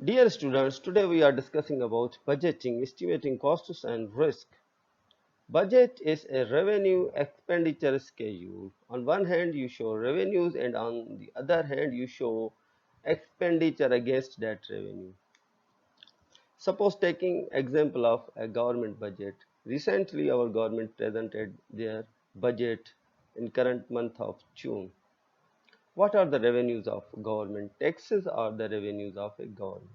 Dear students, today we are discussing about budgeting, estimating costs and risk. Budget is a revenue expenditure schedule. On one hand, you show revenues, and on the other hand, you show expenditure against that revenue. Suppose taking example of a government budget. Recently, our government presented their budget in current month of June. What are the revenues of government? Taxes are the revenues of a government.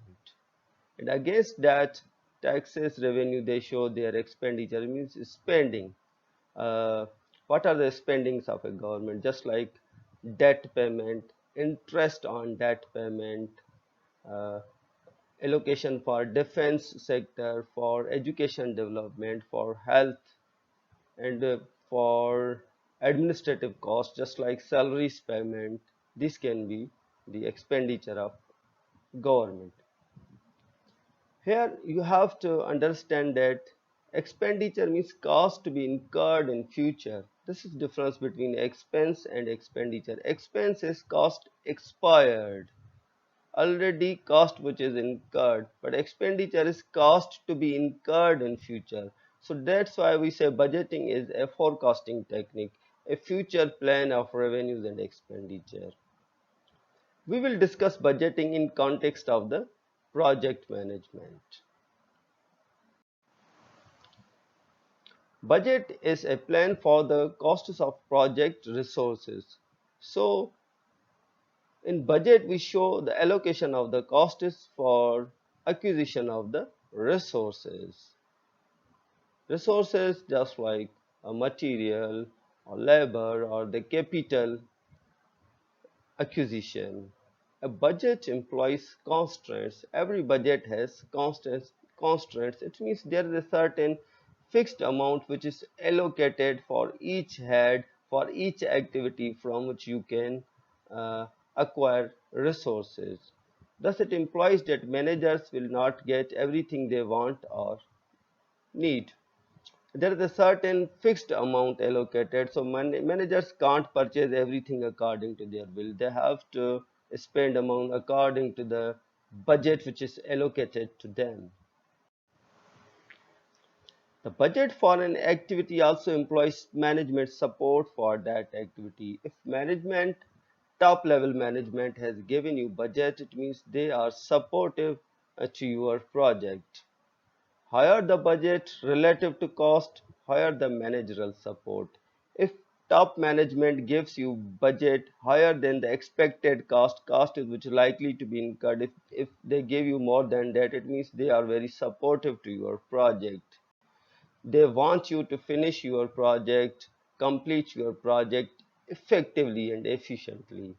And against that taxes revenue, they show their expenditure, means spending. uh, what are the spendings of a government? Just like debt payment, interest on debt payment, uh, allocation for defense sector, for education development, for health, and for administrative costs, just like salaries payment. This can be the expenditure of government. Here you have to understand that expenditure means cost to be incurred in future. This is difference between expense and expenditure. Expense is cost expired, already cost which is incurred, but expenditure is cost to be incurred in future. So that's why we say budgeting is a forecasting technique, a future plan of revenues and expenditure. We will discuss budgeting in context of the project management. Budget is a plan for the costs of project resources. So in budget we show the allocation of the costs for acquisition of the resources. Resources just like a material or labor or the capital acquisition. A budget employs constraints. Every budget has constraints. It means there is a certain fixed amount which is allocated for each head, for each activity from which you can uh, acquire resources. Thus, it implies that managers will not get everything they want or need. There is a certain fixed amount allocated, so managers can't purchase everything according to their will. They have to spend amount according to the budget which is allocated to them. The budget for an activity also employs management support for that activity. If management, top level management has given you budget, it means they are supportive to your project. Higher the budget relative to cost, higher the managerial support. If top management gives you budget higher than the expected cost is which is likely to be incurred. If they give you more than that, it means they are very supportive to your project. They want you to finish your project, complete your project effectively and efficiently.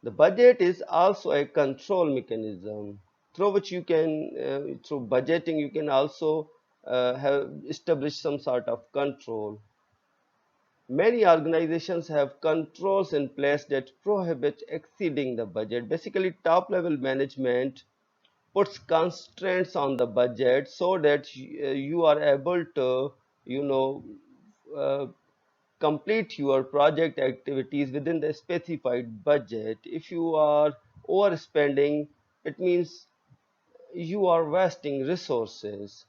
The budget is also a control mechanism through which you can, through budgeting, you can also have established some sort of control. Many organizations have controls in place that prohibit exceeding the budget. Basically, top level management puts constraints on the budget so that you are able to, you know, uh, complete your project activities within the specified budget. If you are overspending, it means you are wasting resources.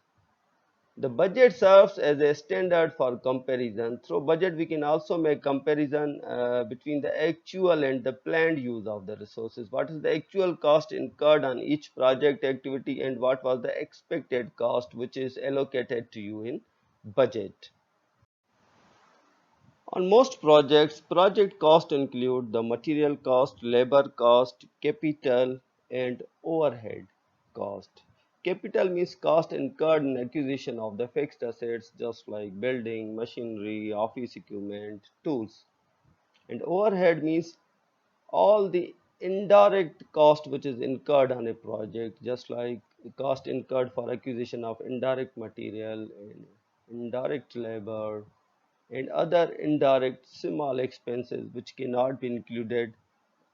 The budget serves as a standard for comparison. Through budget, we can also make comparison between the actual and the planned use of the resources. What is the actual cost incurred on each project activity, and what was the expected cost which is allocated to you in budget. On most projects, project costs include the material cost, labor cost, capital, and overhead cost. Capital means cost incurred in acquisition of the fixed assets, just like building, machinery, office equipment, tools. And overhead means all the indirect cost which is incurred on a project, just like the cost incurred for acquisition of indirect material and indirect labor and other indirect small expenses which cannot be included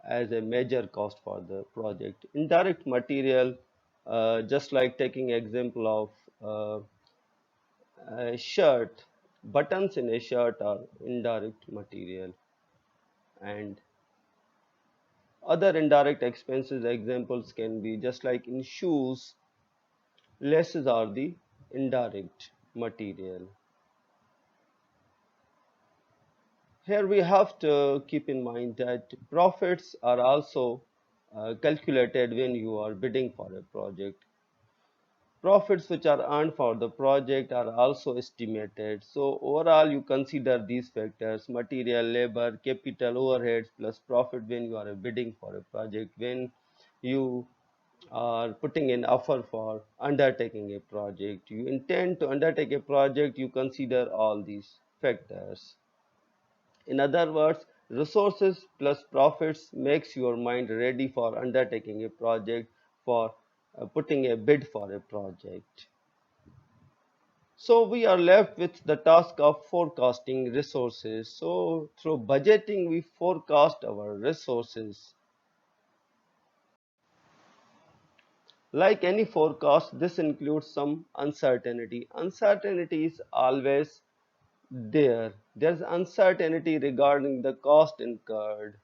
as a major cost for the project. Indirect material, just like taking example of a shirt, buttons in a shirt are indirect material, and Other indirect expenses examples can be just like in shoes, laces are the indirect material. Here we have to keep in mind that profits are also calculated when you are bidding for a project. Profits which are earned for the project are also estimated. So overall you consider these factors: material, labor, capital, overheads plus profit when you are bidding for a project. When you are putting in offer for undertaking a project, you intend to undertake a project, you consider all these factors. In other words, resources plus profits makes your mind ready for undertaking a project, for putting a bid for a project. So we are left with the task of forecasting resources. So through budgeting, we forecast our resources. Like any forecast, this includes some uncertainty. Uncertainty is always there. There's uncertainty regarding the cost incurred,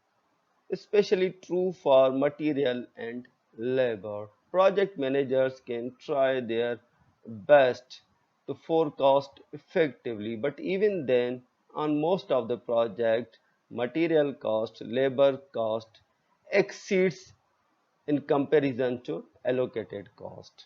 especially true for material and labor. Project managers can try their best to forecast effectively, but even then, on most of the project, material cost, labor cost exceeds in comparison to allocated cost.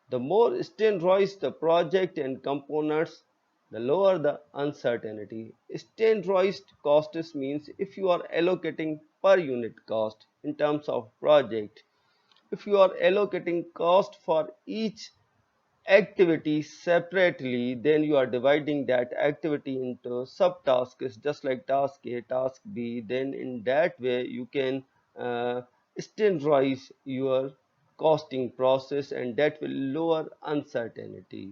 The more standardized the project and components, the lower the uncertainty. Standardized costs means if you are allocating per unit cost in terms of project, if you are allocating cost for each activity separately, then you are dividing that activity into subtasks, just like task A, task B. Then in that way you can standardize your costing process, and that will lower uncertainty.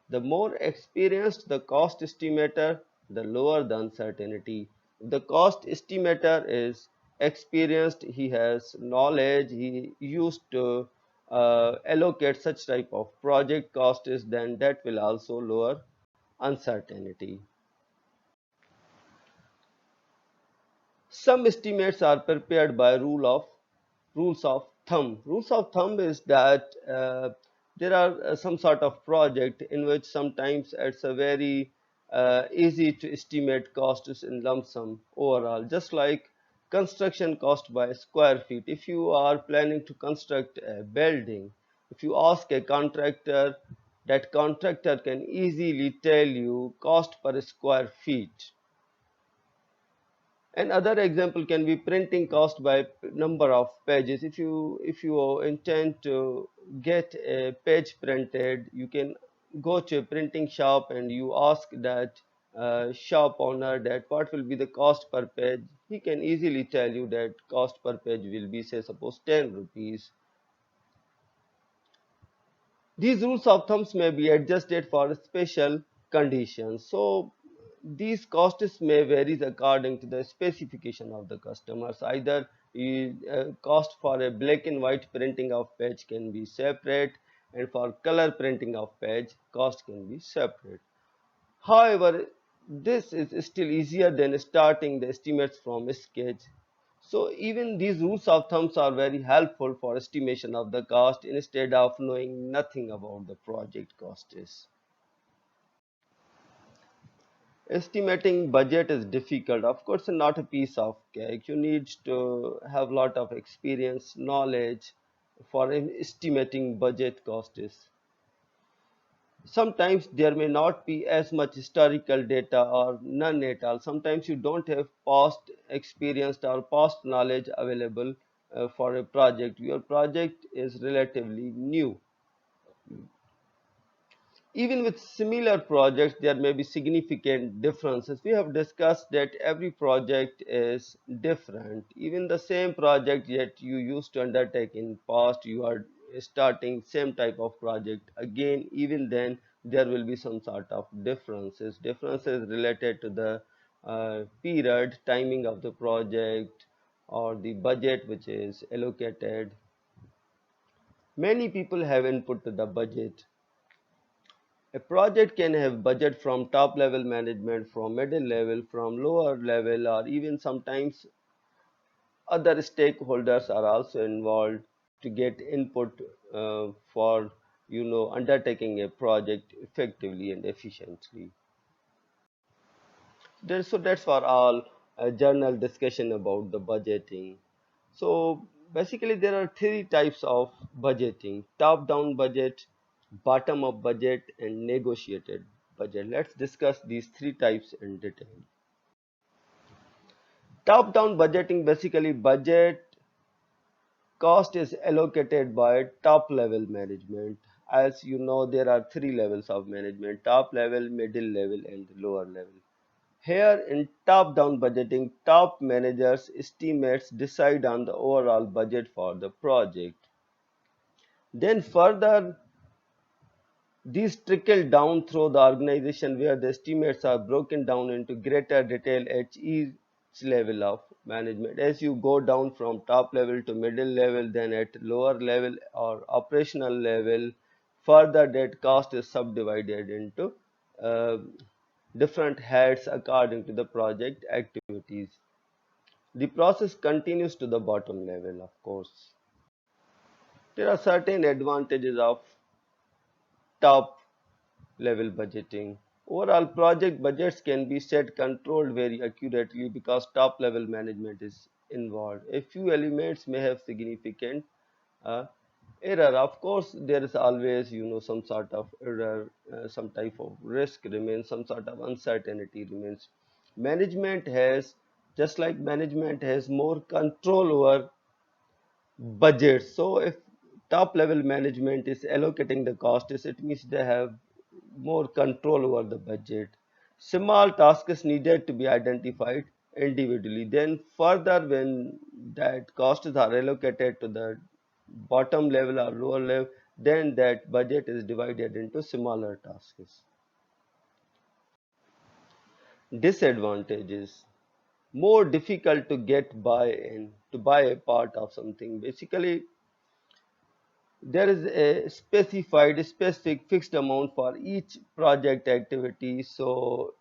The more experienced the cost estimator, the lower the uncertainty. If the cost estimator is experienced, he has knowledge, he used to allocate such type of project costs, then that will also lower uncertainty. Some estimates are prepared by rules of thumb. Rules of thumb is that there are some sort of project in which sometimes it's a very easy to estimate costs in lump sum overall, just like construction cost by square feet. If you are planning to construct a building, if you ask a contractor, that contractor can easily tell you cost per square feet. Another example can be printing cost by number of pages. If you intend to get a page printed, you can go to a printing shop and you ask that shop owner that what will be the cost per page. He can easily tell you that cost per page will be, say, suppose 10 rupees. These rules of thumbs may be adjusted for special conditions. So these costs may vary according to the specification of the customers. Either cost for a black and white printing of page can be separate, and for color printing of page, cost can be separate. However, this is still easier than starting the estimates from sketch. So even these rules of thumbs are very helpful for estimation of the cost instead of knowing nothing about the project costs. Estimating budget is difficult. Of course, not a piece of cake. You need to have a lot of experience, knowledge for estimating budget costs. Sometimes there may not be as much historical data or none at all. Sometimes you don't have past experience or past knowledge available for a project. Your project is relatively new. Even with similar projects, there may be significant differences. We have discussed that every project is different. Even the same project that you used to undertake in past, you are starting same type of project again. Even then, there will be some sort of differences. Differences related to the period, timing of the project, or the budget which is allocated. Many people have input to the budget. A project can have budget from top level management, from middle level, from lower level, or even sometimes other stakeholders are also involved to get input for undertaking a project effectively and efficiently. So that's for all journal discussion about the budgeting. So basically, there are three types of budgeting: top-down budget, bottom-up budget, and negotiated budget. Let's discuss these three types in detail. Top-down budgeting, basically budget cost is allocated by top-level management. As you know, there are three levels of management: top level, middle level, and lower level. Here in top-down budgeting, top managers estimates decide on the overall budget for the project. Then further, these trickle down through the organization where the estimates are broken down into greater detail at each level of management. As you go down from top level to middle level, then at lower level or operational level, further that cost is subdivided into uh, different heads according to the project activities. The process continues to the bottom level, of course. There are certain advantages of top level budgeting. Overall, project budgets can be set controlled very accurately because top level management is involved. A few elements may have significant uh, error. Of course, there is always some sort of error, some type of risk remains, some sort of uncertainty remains. Management has Just like management has more control over budget. So if top level management is allocating the costs, it means they have more control over the budget. Small tasks needed to be identified individually. Then further, when that costs are allocated to the bottom level or lower level, then that budget is divided into smaller tasks. Disadvantages: more difficult to get buy-in to buy a part of something. Basically, there is a specific fixed amount for each project activity, so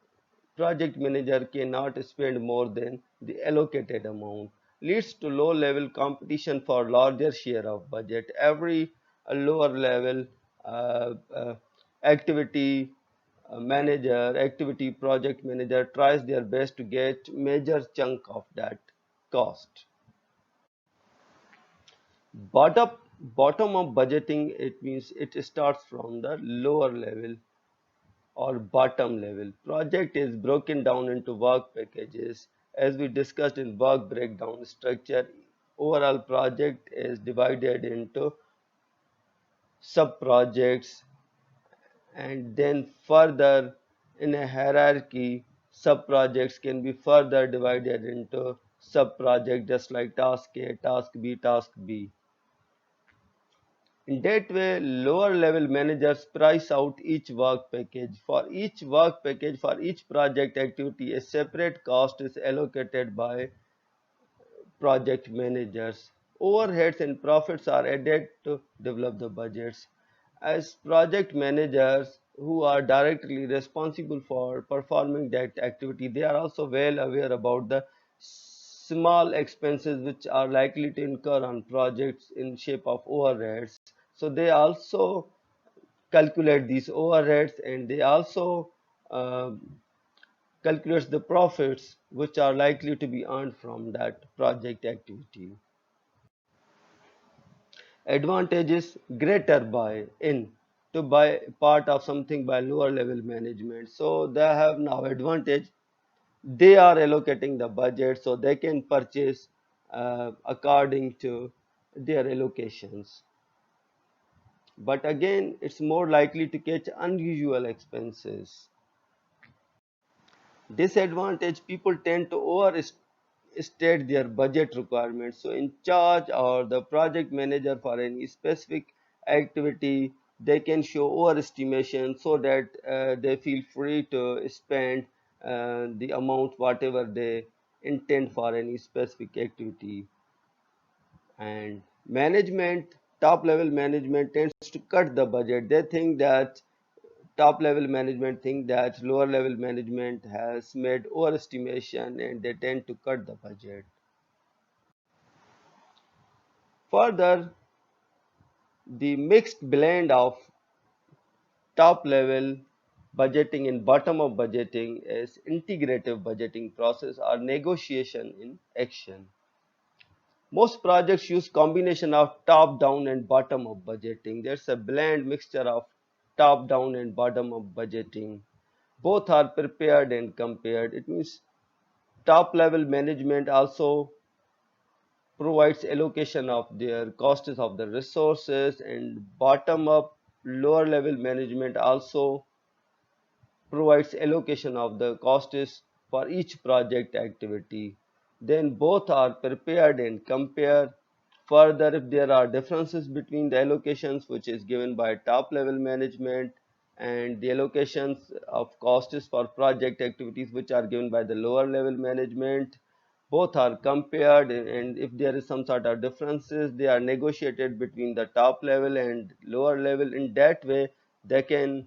project manager cannot spend more than the allocated amount. Leads to low level competition for larger share of budget. Every lower level uh, uh, activity activity project manager tries their best to get major chunk of that cost. Bottom Bottom up budgeting, it means it starts from the lower level or bottom level. Project is broken down into work packages. As we discussed in work breakdown structure, overall project is divided into sub projects, and then further in a hierarchy, sub projects can be further divided into sub projects just like task A, task B, task B. In that way, lower level managers price out each work package. For each work package, for each project activity, a separate cost is allocated by project managers. Overheads and profits are added to develop the budgets. As project managers who are directly responsible for performing that activity, they are also well aware about the small expenses which are likely to incur on projects in shape of overheads. So they also calculate these overheads, and they also uh, calculates the profits which are likely to be earned from that project activity. Advantage is greater buy in to buy part of something by lower level management. So they have now advantage. They are allocating the budget so they can purchase according to their allocations. But again, it's more likely to catch unusual expenses. Disadvantage: people tend to overstate their budget requirements. So, in charge or the project manager for any specific activity, they can show overestimation so that they feel free to spend the amount whatever they intend for any specific activity. And management, top level management tends to cut the budget. They think that top level management think that lower level management has made overestimation and they tend to cut the budget. Further, the mixed blend of top level budgeting and bottom up budgeting is integrative budgeting process or negotiation in action. Most projects use combination of top down and bottom up budgeting. There's a blend mixture of top down and bottom up budgeting. Both are prepared and compared. It means top level management also provides allocation of their costs of the resources, and bottom up lower level management also provides allocation of the costs for each project activity. Then both are prepared and compare. Further, if there are differences between the allocations which is given by top level management and the allocations of costs for project activities which are given by the lower level management, both are compared, and if there is some sort of differences, they are negotiated between the top level and lower level. In that way, they can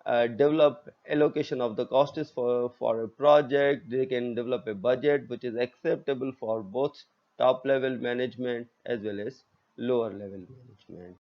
develop allocation of the costs for a project. They can develop a budget which is acceptable for both top level management as well as lower level management.